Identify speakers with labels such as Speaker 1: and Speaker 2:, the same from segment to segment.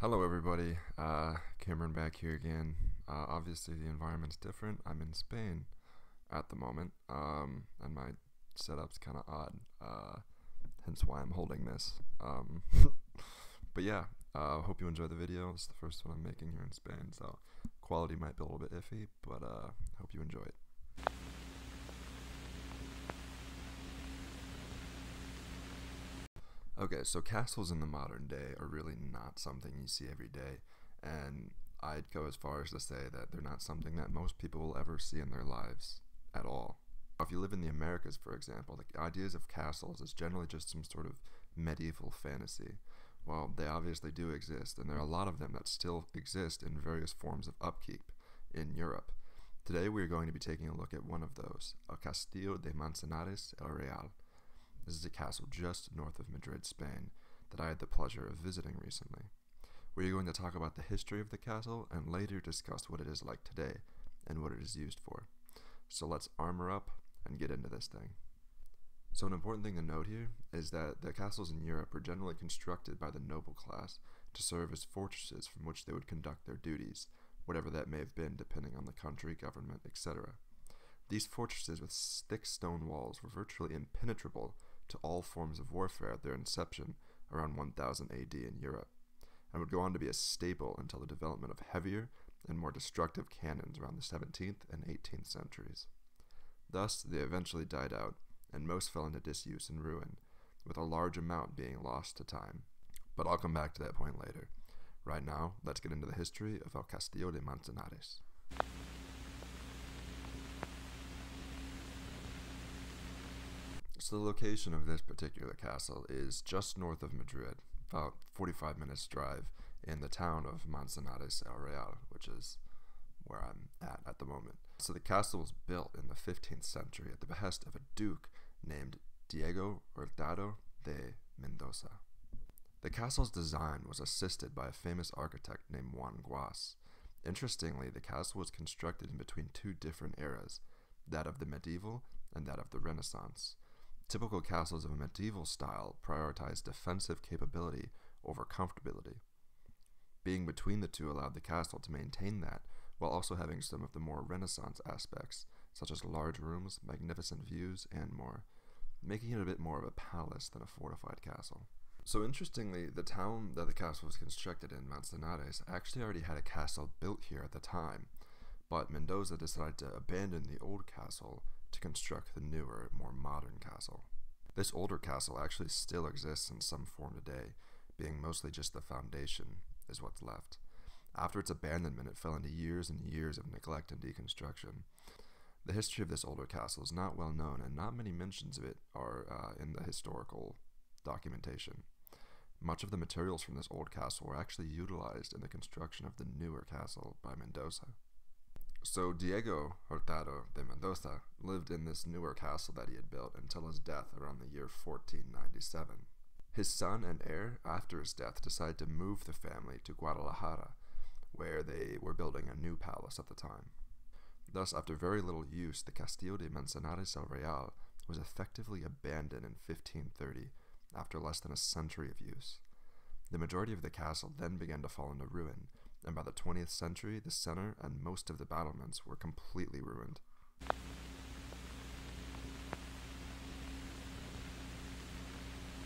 Speaker 1: Hello everybody, Cameron back here again. Obviously the environment's different. I'm in Spain at the moment, and my setup's kind of odd, hence why I'm holding this. But yeah, hope you enjoy the video. It's the first one I'm making here in Spain, so quality might be a little bit iffy, but hope you enjoy it. Okay, so castles in the modern day are really not something you see every day, and I'd go as far as to say that they're not something that most people will ever see in their lives at all. If you live in the Americas, for example, the ideas of castles is generally just some sort of medieval fantasy. Well, they obviously do exist, and there are a lot of them that still exist in various forms of upkeep in Europe. Today we are going to be taking a look at one of those, El Castillo de Manzanares el Real. This is a castle just north of Madrid, Spain, that I had the pleasure of visiting recently. We are going to talk about the history of the castle and later discuss what it is like today and what it is used for. So let's armor up and get into this thing. So an important thing to note here is that the castles in Europe were generally constructed by the noble class to serve as fortresses from which they would conduct their duties, whatever that may have been depending on the country, government, etc. These fortresses with thick stone walls were virtually impenetrable to all forms of warfare at their inception around 1000 AD in Europe, and would go on to be a staple until the development of heavier and more destructive cannons around the 17th and 18th centuries. Thus, they eventually died out, and most fell into disuse and ruin, with a large amount being lost to time. But I'll come back to that point later. Right now, let's get into the history of El Castillo de Manzanares. So the location of this particular castle is just north of Madrid, about 45 minutes drive, in the town of Manzanares el Real, which is where I'm at the moment. So the castle was built in the 15th century at the behest of a duke named Diego Hurtado de Mendoza. The castle's design was assisted by a famous architect named Juan Guas. Interestingly, the castle was constructed in between two different eras, that of the medieval and that of the Renaissance. Typical castles of a medieval style prioritized defensive capability over comfortability. Being between the two allowed the castle to maintain that, while also having some of the more Renaissance aspects, such as large rooms, magnificent views, and more, making it a bit more of a palace than a fortified castle. So interestingly, the town that the castle was constructed in, Manzanares, actually already had a castle built here at the time, but Mendoza decided to abandon the old castle to construct the newer, more modern castle. This older castle actually still exists in some form today, being mostly just the foundation is what's left. After its abandonment, it fell into years and years of neglect and deconstruction. The history of this older castle is not well known, and not many mentions of it are in the historical documentation. Much of the materials from this old castle were actually utilized in the construction of the newer castle by Mendoza. So Diego Hurtado de Mendoza lived in this newer castle that he had built until his death around the year 1497. His son and heir, after his death, decided to move the family to Guadalajara, where they were building a new palace at the time. Thus, after very little use, the Castillo de Manzanares el Real was effectively abandoned in 1530 after less than a century of use. The majority of the castle then began to fall into ruin, and by the 20th century, the center and most of the battlements were completely ruined.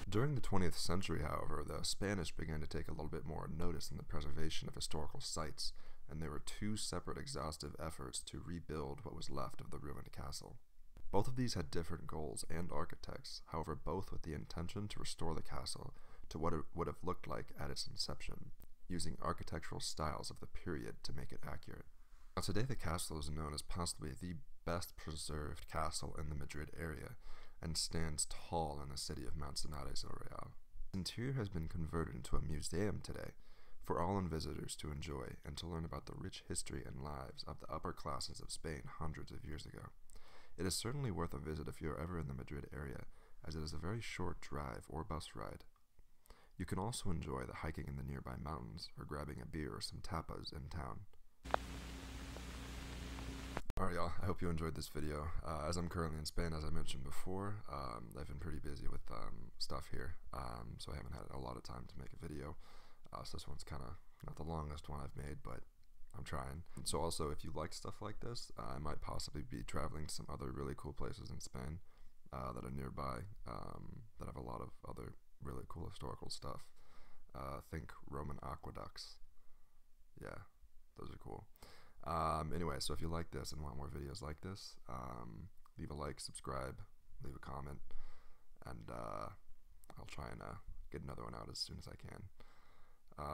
Speaker 1: During the 20th century, however, the Spanish began to take a little bit more notice in the preservation of historical sites, and there were two separate exhaustive efforts to rebuild what was left of the ruined castle. Both of these had different goals and architects, however both with the intention to restore the castle to what it would have looked like at its inception, using architectural styles of the period to make it accurate. Now today the castle is known as possibly the best preserved castle in the Madrid area, and stands tall in the city of Manzanares el Real. The interior has been converted into a museum today for all visitors to enjoy and to learn about the rich history and lives of the upper classes of Spain hundreds of years ago. It is certainly worth a visit if you are ever in the Madrid area, as it is a very short drive or bus ride. You can also enjoy the hiking in the nearby mountains or grabbing a beer or some tapas in town. Alright y'all, I hope you enjoyed this video. As I'm currently in Spain, as I mentioned before, I've been pretty busy with stuff here, so I haven't had a lot of time to make a video. So this one's kind of Not the longest one I've made, but I'm trying. So also, if you like stuff like this, I might possibly be traveling to some other really cool places in Spain that are nearby, that have a lot of other really cool historical stuff. Think Roman aqueducts. Yeah, those are cool. Anyway, so if you like this and want more videos like this, leave a like, subscribe, leave a comment, and I'll try and get another one out as soon as I can.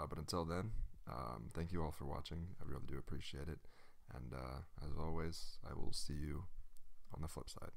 Speaker 1: But until then, thank you all for watching. I really do appreciate it. And as always, I will see you on the flip side.